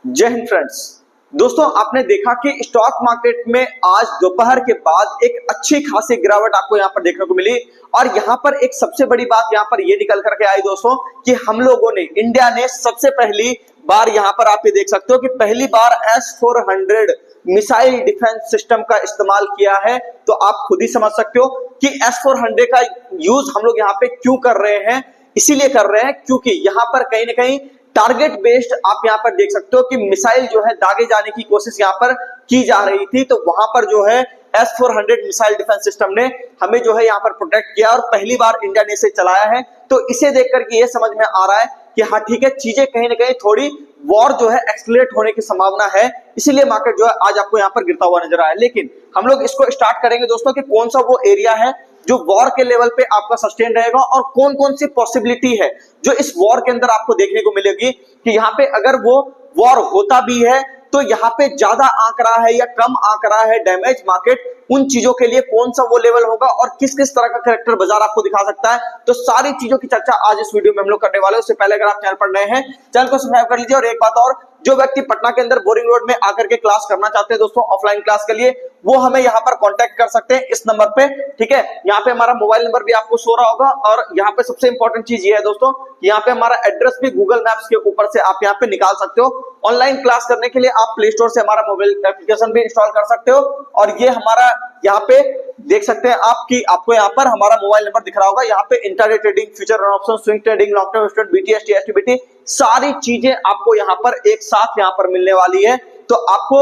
जय हिंद फ्रेंड्स। दोस्तों, आपने देखा कि स्टॉक मार्केट में आज दोपहर के बाद एक अच्छी खासी गिरावट आपको यहां पर देखने को मिली और यहां पर एक सबसे बड़ी बात यहां पर ये निकल करके आई दोस्तों कि हम लोगों ने, इंडिया ने सबसे पहली बार यहां पर आप ये देख सकते हो कि पहली बार S-400 मिसाइल डिफेंस सिस्टम का इस्तेमाल किया है। तो आप खुद ही समझ सकते हो कि S-400 का यूज हम लोग यहां पे क्यों कर रहे हैं। इसीलिए कर रहे हैं क्योंकि यहां पर कहीं ना कहीं टारगेट बेस्ड आप यहां पर देख सकते हो कि मिसाइल जो है दागे जाने की कोशिश यहां पर की जा रही थी। तो वहां पर जो है S-400 मिसाइल डिफेंस सिस्टम ने हमें जो है यहां पर प्रोटेक्ट किया और पहली बार इंडिया ने इसे चलाया है। तो इसे देख करके ये समझ में आ रहा है कि हाँ ठीक है, चीजें कहीं ना कहीं थोड़ी वॉर जो है एक्सलेट होने की संभावना है, इसीलिए मार्केट जो है आज आपको यहां पर गिरता हुआ नजर आया। लेकिन हम लोग इसको स्टार्ट करेंगे दोस्तों कि कौन सा वो एरिया है जो वॉर के लेवल पे आपका सस्टेन रहेगा और कौन कौन सी पॉसिबिलिटी है जो इस वॉर के अंदर आपको देखने को मिलेगी कि यहाँ पे अगर वो वॉर होता भी है तो यहाँ पे ज्यादा आंक रहा है या कम आंक रहा है डैमेज मार्केट, उन चीजों के लिए कौन सा वो लेवल होगा और किस किस तरह का कैरेक्टर बाजार आपको दिखा सकता है। तो सारी चीजों की चर्चा आज इस वीडियो में हम लोग करने वाले हैं। उससे पहले अगर आप चैनल पर नए हैं, चैनल को सब्सक्राइब कर लीजिए। और एक बात और, जो व्यक्ति पटना के अंदर बोरिंग रोड में आकर के क्लास करना चाहते हैं दोस्तों ऑफलाइन क्लास के लिए, वो हमें यहाँ पर कांटेक्ट कर सकते हैं इस नंबर पे, ठीक है। यहाँ पे हमारा मोबाइल नंबर भी आपको शो रहा होगा और यहाँ पे सबसे इंपॉर्टेंट चीज ये है दोस्तों, यहाँ पे हमारा एड्रेस भी गूगल मैप्स के ऊपर से आप यहाँ पे निकाल सकते हो। ऑनलाइन क्लास करने के लिए आप प्ले स्टोर से हमारा मोबाइल एप्लीकेशन भी इंस्टॉल कर सकते हो। और ये हमारा यहाँ पे देख सकते हैं आपको यहाँ पर हमारा मोबाइल नंबर दिख रहा होगा। यहाँ पे intraday trading, future option, swing trading, long term investment, BTST, STBT, सारी चीजें आपको यहाँ पर एक साथ यहाँ पर मिलने वाली है। तो आपको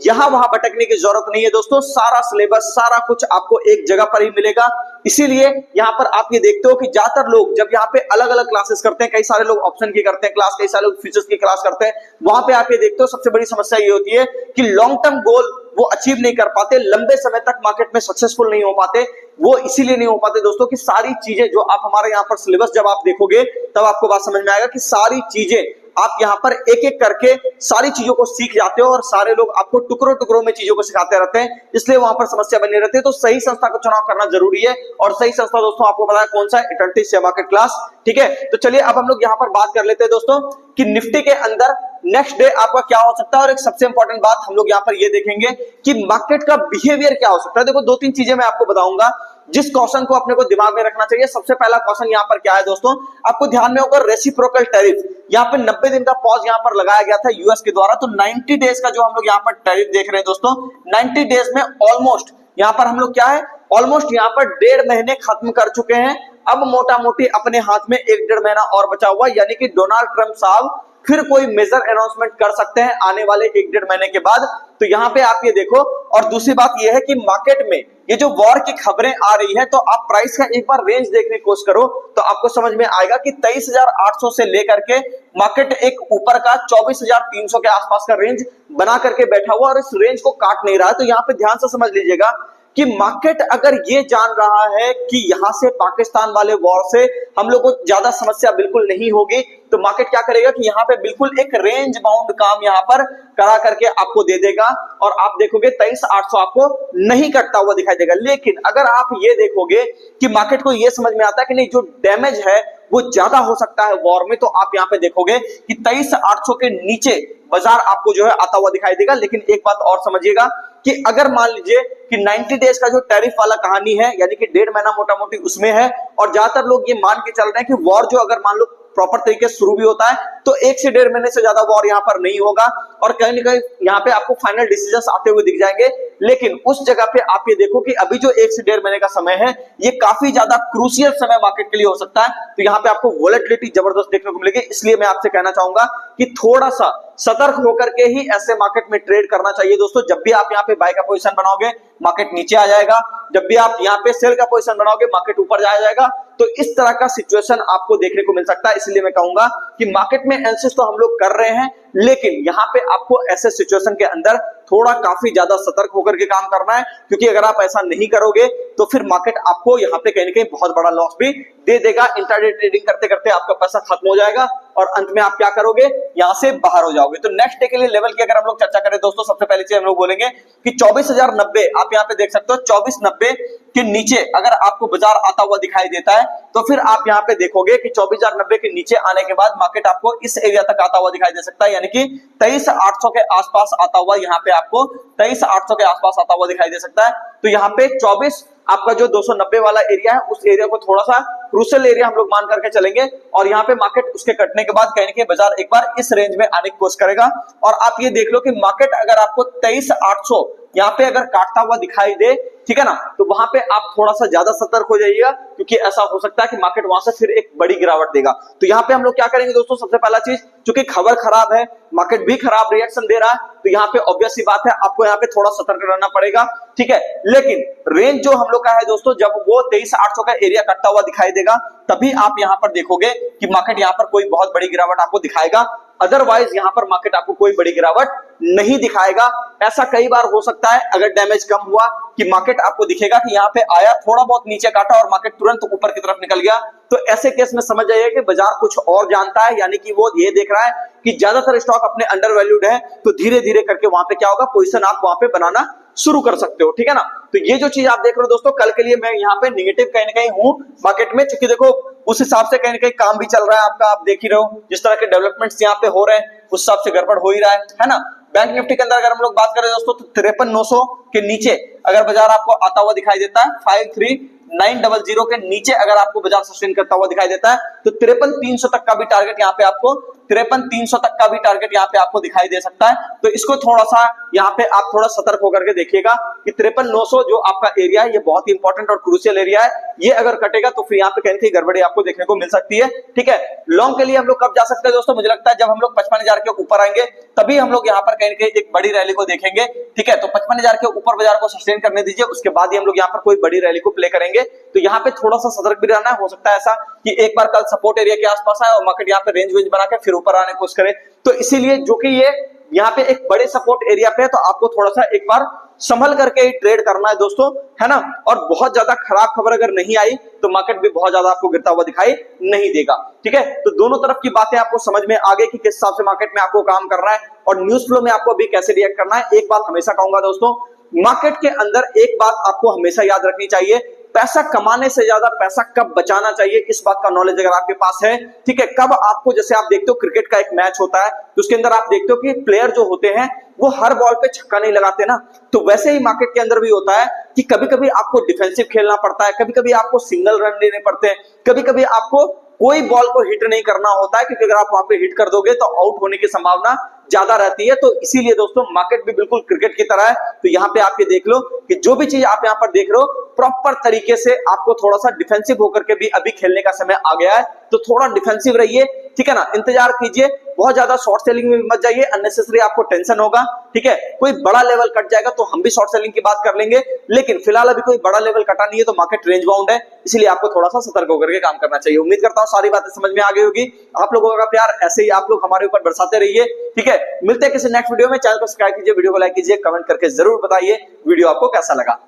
यहां वहां भटकने की जरूरत नहीं है दोस्तों, सारा सिलेबस सारा कुछ आपको एक जगह पर ही मिलेगा। इसीलिए यहां पर आप ये देखते हो कि ज्यादातर लोग जब यहाँ पे अलग अलग क्लासेस करते हैं, कई सारे लोग ऑप्शन की करते हैं क्लास, कई सारे लोग फ्यूचर्स की क्लास करते हैं, वहां पे आप ये देखते हो सबसे बड़ी समस्या ये होती है कि लॉन्ग टर्म गोल वो अचीव नहीं कर पाते, लंबे समय तक मार्केट में सक्सेसफुल नहीं हो पाते। वो इसीलिए नहीं हो पाते दोस्तों कि सारी चीजें जो आप हमारे यहाँ पर सिलेबस जब आप देखोगे तब आपको बात समझ में आएगा कि सारी चीजें आप यहाँ पर एक एक करके सारी चीजों को सीख जाते हो और सारे लोग आपको टुकड़ों टुकड़ों में चीजों को सिखाते रहते हैं, इसलिए वहां पर समस्या बनी रहती है। तो सही संस्था का चुनाव करना जरूरी है और सही संस्था दोस्तों आपको पता है कौन सा है, एटलंटिस शेयर मार्केट क्लास, ठीक है। तो चलिए अब हम लोग यहाँ पर बात कर लेते हैं दोस्तों कि निफ्टी के अंदर नेक्स्ट डे आपका क्या हो सकता है। और एक सबसे इंपॉर्टेंट बात हम लोग यहाँ पर ये देखेंगे कि मार्केट का बिहेवियर क्या हो सकता है। देखो, दो तीन चीजें मैं आपको बताऊंगा जिस क्वेश्चन को अपने को दिमाग में रखना चाहिए। सबसे पहला क्वेश्चन यहाँ पर क्या है दोस्तों, आपको ध्यान में होगा रेसिप्रोकल टैरिफ। यहाँ पे 90 दिन का पॉज यहाँ पर लगाया गया था यूएस के द्वारा। तो 90 डेज का जो हम लोग यहाँ पर टैरिफ देख रहे हैं दोस्तों, 90 डेज में ऑलमोस्ट यहाँ पर हम लोग क्या है, ऑलमोस्ट यहाँ पर 1.5 महीने खत्म कर चुके हैं। अब मोटा मोटी अपने हाथ में 1-1.5 महीना और बचा हुआ, यानी कि डोनाल्ड ट्रंप साहब फिर कोई मेजर अनाउंसमेंट कर सकते हैं आने वाले 1-1.5 महीने के बाद। तो यहाँ पे आप ये देखो। और दूसरी बात ये है कि मार्केट में ये जो वॉर की खबरें आ रही है, तो आप प्राइस का एक बार रेंज देखने की कोशिश करो तो आपको समझ में आएगा कि 23,800 से लेकर के मार्केट एक ऊपर का 24,300 के आसपास का रेंज बना करके बैठा हुआ और इस रेंज को काट नहीं रहा है। तो यहाँ पे ध्यान से समझ लीजिएगा कि मार्केट अगर ये जान रहा है कि यहां से पाकिस्तान वाले वॉर से हम लोग को ज्यादा समस्या बिल्कुल नहीं होगी, तो मार्केट क्या करेगा कि यहाँ पे बिल्कुल एक रेंज बाउंड काम यहाँ पर करा करके आपको दे देगा और आप देखोगे 23,800 आपको नहीं कटता हुआ दिखाई देगा। लेकिन अगर आप ये देखोगे कि मार्केट को ये समझ में आता है कि नहीं, जो डैमेज है वो ज्यादा हो सकता है वॉर में, तो आप यहाँ पे देखोगे कि 23,800 के नीचे बाजार आपको जो है आता हुआ दिखाई देगा। लेकिन एक बात और समझिएगा कि अगर मान लीजिए कि 90 डेज का जो टैरिफ वाला कहानी है, यानी कि 1.5 महीना मोटा मोटी उसमें है और ज्यादातर लोग ये मान के चल रहे हैं कि वॉर जो अगर मान लो प्रॉपर तरीके से शुरू भी होता है तो 1 से 1.5 महीने से ज्यादा वॉर यहाँ पर नहीं होगा और कहीं ना कहीं यहाँ पे आपको फाइनल डिसीजंस आते हुए दिख जाएंगे। लेकिन उस जगह पे आप ये देखो कि अभी जो 1 से 1.5 महीने का समय है, ये काफी ज्यादा क्रूशियल समय मार्केट के लिए हो सकता है। तो यहाँ पे आपको वोलेटिलिटी जबरदस्त देखने को मिलेगी। इसलिए मैं आपसे कहना चाहूंगा कि थोड़ा सा सतर्क होकर के ही ऐसे मार्केट में ट्रेड करना चाहिए दोस्तों। जब भी आप यहाँ पे बाय का पोजीशन बनाओगे मार्केट नीचे आ जाएगा, जब भी आप यहाँ पे सेल का पोजीशन बनाओगे मार्केट ऊपर जाएगा। तो इस तरह का सिचुएशन आपको देखने को मिल सकता है। इसलिए मैं कहूंगा कि मार्केट में एनालिसिस तो हम लोग कर रहे हैं, लेकिन यहाँ पे आपको ऐसे सिचुएशन के अंदर थोड़ा काफी ज्यादा सतर्क होकर के काम करना है, क्योंकि अगर आप ऐसा नहीं करोगे तो फिर मार्केट आपको यहाँ पे कहीं ना कहीं बहुत बड़ा लॉस भी दे देगा। इंट्राडे ट्रेडिंग करते करते आपका पैसा खत्म हो जाएगा और अंत में आप क्या करोगे, यहां से बाहर हो जाओगे। तो नेक्स्ट डे के लिए लेवल की अगर हम लोग चर्चा करें दोस्तों, सबसे पहले चीज हम लोग बोलेंगे कि 24,090 आप यहां पे देख सकते हो, 2490 के नीचे अगर आपको बाजार आता हुआ दिखाई देता है तो फिर आप यहां पे देखोगे कि 24,090 के नीचे आने के बाद मार्केट आपको इस एरिया तक आता हुआ दिखाई दे सकता है, यानी कि 23,800 के आसपास आता हुआ, यहां पे आपको 23,800 के आसपास आता हुआ दिखाई दे सकता है। तो यहां पे 24 आपका जो 290 वाला एरिया है उस एरिया को थोड़ा सा क्रूशियल एरिया हम लोग मान करके चलेंगे, और यहाँ पे मार्केट उसके कटने के बाद कहीं ना कहीं बाजार एक बार इस रेंज में आने की कोशिश करेगा। और आप ये देख लो कि मार्केट अगर आपको 23,800 यहाँ पे अगर काटता हुआ दिखाई दे, ठीक है ना, तो वहां पे आप थोड़ा सा ज्यादा सतर्क हो जाइएगा, क्योंकि ऐसा हो सकता है कि मार्केट वहां से फिर एक बड़ी गिरावट देगा। तो यहाँ पे हम लोग क्या करेंगे दोस्तों, सबसे पहला चीज, चूंकि खबर खराब है, मार्केट भी खराब रिएक्शन दे रहा है, तो यहाँ पे ऑब्वियस सी बात है आपको यहाँ पे थोड़ा सतर्क रहना पड़ेगा, ठीक है। लेकिन रेंज जो हम लोग का है दोस्तों, जब वो 23,800 का एरिया कटता हुआ दिखाई देगा तभी आप यहाँ पर देखोगे कि मार्केट यहाँ पर कोई बहुत बड़ी गिरावट आपको दिखाएगा, अदरवाइज यहाँ पर मार्केट आपको कोई बड़ी गिरावट नहीं दिखाएगा। ऐसा कई बार हो सकता है अगर डैमेज कम हुआ कि मार्केट आपको दिखेगा कि यहाँ पे आया, थोड़ा बहुत नीचे काटा और मार्केट तुरंत ऊपर की तरफ निकल गया, तो ऐसे केस में समझ जाइए कि बाजार कुछ और जानता है, यानी कि वो ये देख रहा है कि ज्यादातर स्टॉक अपने अंडर वैल्यूड है, तो धीरे धीरे करके वहां पे क्या होगा, पोजीशन आप वहां पे बनाना शुरू कर सकते हो, ठीक है ना। तो ये जो चीज आप देख रहे हो दोस्तों, कल के लिए मैं यहाँ पे निगेटिव कहीं ना कहीं हूं मार्केट में, क्योंकि देखो उस हिसाब से कहीं ना कहीं काम भी चल रहा है आपका, आप देख ही रहे हो जिस तरह के डेवलपमेंट्स यहाँ पे हो रहे हैं उस हिसाब से गड़बड़ हो ही रहा है ना। बैंक निफ्टी के अंदर अगर हम लोग बात करें दोस्तों, तो 53,900 के नीचे अगर बाजार आपको आता हुआ दिखाई देता है, 53,900 के नीचे अगर आपको बाजार सस्टेन करता हुआ दिखाई देता है, तो 53,300 तक का भी टारगेट यहाँ पे आपको 53,300 तक का भी टारगेट यहाँ पे आपको दिखाई दे सकता है। तो इसको थोड़ा सा यहाँ पे आप थोड़ा सतर्क होकर के देखिएगा कि 53,900 जो आपका एरिया है ये बहुत ही इंपॉर्टेंट और क्रूशियल एरिया है, ये अगर कटेगा तो फिर यहाँ पे कहीं गड़बड़ी आपको देखने को मिल सकती है, ठीक है। लॉन्ग के लिए हम लोग कब जा सकते हैं दोस्तों, मुझे लगता है जब हम लोग 55,000 के ऊपर आएंगे तभी हम लोग यहाँ पर कहीं एक बड़ी रैली को देखेंगे, ठीक है। तो 55,000 के ऊपर बाजार को सस्टेन करने दीजिए, उसके बाद ही हम लोग यहाँ पर कोई बड़ी रैली को प्ले करेंगे। तो यहाँ पे थोड़ा सा सतर्क भी रहना है, हो सकता है ऐसा कि एक बार कल सपोर्ट एरिया के आसपास आए और मार्केट यहाँ पे रेंज वेंज बना के फिर ऊपर आने की कोशिश करे। तो इसीलिए जो कि ये यहाँ पे एक बड़े सपोर्ट एरिया पे है, तो आपको थोड़ा सा एक बार संभल करके ही ट्रेड करना है दोस्तों, है ना। और बहुत ज्यादा खराब खबर अगर नहीं आई तो मार्केट भी बहुत ज्यादा आपको गिरता हुआ दिखाई नहीं देगा, ठीक है। तो दोनों तरफ की बातें आपको समझ में आ गई कि किस हिसाब से मार्केट में आपको काम करना है और न्यूज फ्लो में आपको अभी कैसे रिएक्ट करना है। एक बात हमेशा कहूंगा दोस्तों, मार्केट के अंदर एक बात आपको हमेशा याद रखनी चाहिए, पैसा कमाने से ज्यादा पैसा कब बचाना चाहिए, इस बात का नॉलेज अगर आपके पास है, ठीक है। कब आपको, जैसे आप देखते हो क्रिकेट का एक मैच होता है तो उसके अंदर आप देखते हो कि प्लेयर जो होते हैं वो हर बॉल पे छक्का नहीं लगाते ना, तो वैसे ही मार्केट के अंदर भी होता है कि कभी कभी आपको डिफेंसिव खेलना पड़ता है, कभी कभी आपको सिंगल रन लेने पड़ते हैं, कभी कभी आपको कोई बॉल को हिट नहीं करना होता है, क्योंकि अगर आप वहां पे हिट कर दोगे तो आउट होने की संभावना ज्यादा रहती है। तो इसीलिए दोस्तों मार्केट भी बिल्कुल क्रिकेट की तरह है। तो यहाँ पे आप ये देख लो कि जो भी चीज आप यहाँ पर देख रहे हो प्रॉपर तरीके से आपको थोड़ा सा डिफेंसिव होकर के भी अभी खेलने का समय आ गया है, तो थोड़ा डिफेंसिव रहिए, ठीक है ना। इंतजार कीजिए, बहुत ज्यादा शॉर्ट सेलिंग में मत जाइए, अननेसेसरी आपको टेंशन होगा, ठीक है। कोई बड़ा लेवल कट जाएगा तो हम भी शॉर्ट सेलिंग की बात कर लेंगे, लेकिन फिलहाल अभी कोई बड़ा लेवल कटा नहीं है, तो मार्केट रेंज बाउंड है, इसलिए आपको थोड़ा सा सतर्क होकर के काम करना चाहिए। उम्मीद करता हूं सारी बातें समझ में आ गई होगी। आप लोगों का प्यार ऐसे ही आप लोग हमारे ऊपर बरसाते रहिए, ठीक है। मिलते हैं किसी नेक्स्ट वीडियो में, चैनल को सब्सक्राइब कीजिए, वीडियो को लाइक कीजिए, कमेंट करके जरूर बताइए वीडियो आपको कैसा लगा।